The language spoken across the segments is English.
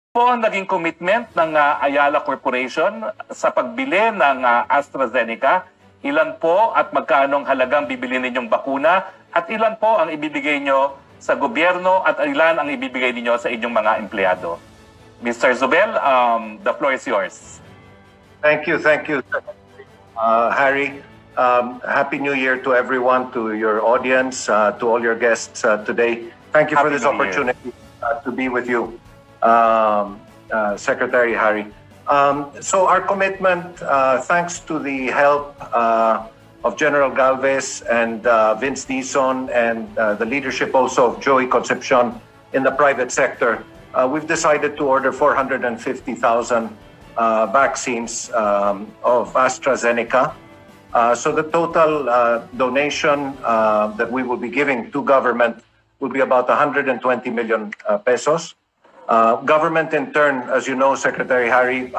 Po ang naging commitment ng Ayala Corporation sa pagbili ng AstraZeneca? Ilan po at magkano ang halagang bibili ninyong bakuna? At ilan po ang ibibigay nyo sa gobyerno at ilan ang ibibigay ninyo sa inyong mga empleyado? Mr. Zubel, the floor is yours. Thank you, Harry. Happy New Year to everyone, to your audience, to all your guests today. Thank you for this opportunity to be with you, Secretary Harry. So our commitment, thanks to the help of General Galvez and Vince Dizon and the leadership also of Joey Concepcion in the private sector, we've decided to order 450,000 vaccines of AstraZeneca. So the total donation that we will be giving to government will be about 120 million pesos. Government in turn, as you know, Secretary Harry,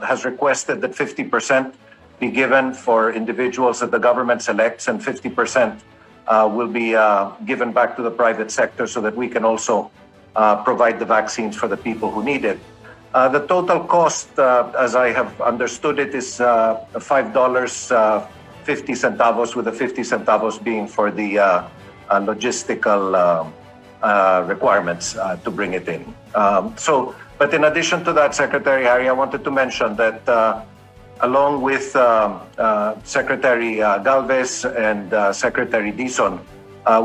has requested that 50% be given for individuals that the government selects and 50% will be given back to the private sector so that we can also provide the vaccines for the people who need it. The total cost, as I have understood it, is $5.50, with the 50 centavos being for the logistical requirements to bring it in. But in addition to that, Secretary Harry, I wanted to mention that along with Secretary Galvez and Secretary Dizon,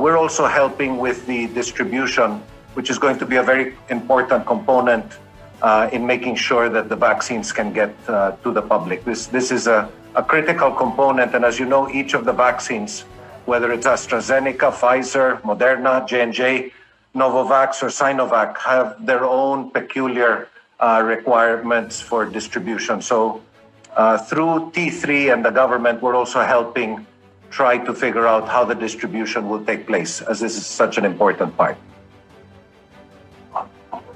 we're also helping with the distribution, which is going to be a very important component in making sure that the vaccines can get to the public. This is a critical component, and as you know, each of the vaccines, whether it's AstraZeneca, Pfizer, Moderna, J&J, Novavax, or Sinovac, have their own peculiar requirements for distribution. So through T3 and the government, we're also helping try to figure out how the distribution will take place, as this is such an important part.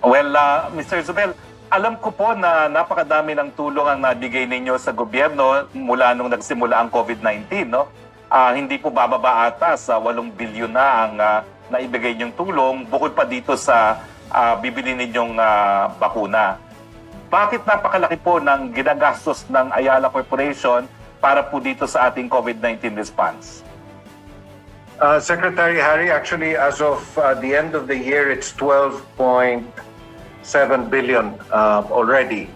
Well, Mr. Zubel, alam ko po na napakadami ng tulong ang nabigay ninyo sa gobyerno mula nung nagsimula ang COVID-19, no? Hindi po bababa ata sa 8 bilyon na ang naibigay niyong tulong bukod pa dito sa bibili ninyong bakuna. Bakit napakalaki po ng ginagastos ng Ayala Corporation para po dito sa ating COVID-19 response? Secretary Harry, actually, as of the end of the year, it's 12.7 billion already.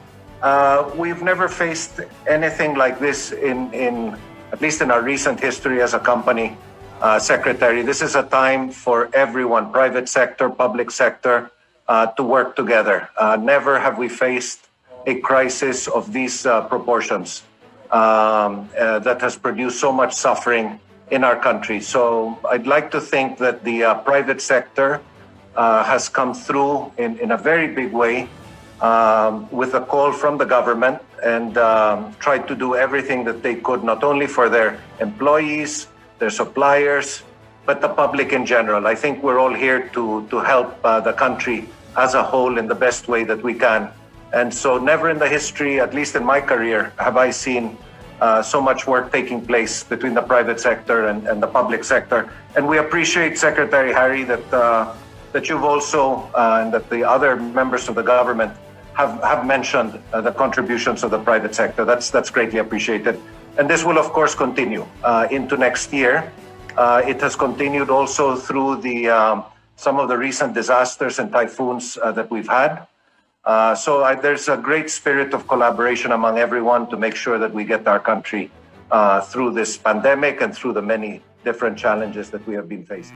We've never faced anything like this in at least in our recent history as a company, Secretary. This is a time for everyone, private sector, public sector, to work together. Never have we faced a crisis of these proportions that has produced so much suffering in our country. So I'd like to think that the private sector has come through in a very big way with a call from the government and tried to do everything that they could, not only for their employees, their suppliers, but the public in general. I think we're all here to help the country as a whole in the best way that we can. And so never in the history, at least in my career, have I seen so much work taking place between the private sector and the public sector. And we appreciate, Secretary Harry, that you've also, and that the other members of the government have mentioned the contributions of the private sector. That's greatly appreciated. And this will, of course, continue into next year. It has continued also through some of the recent disasters and typhoons that we've had. So there's a great spirit of collaboration among everyone to make sure that we get our country through this pandemic and through the many different challenges that we have been facing.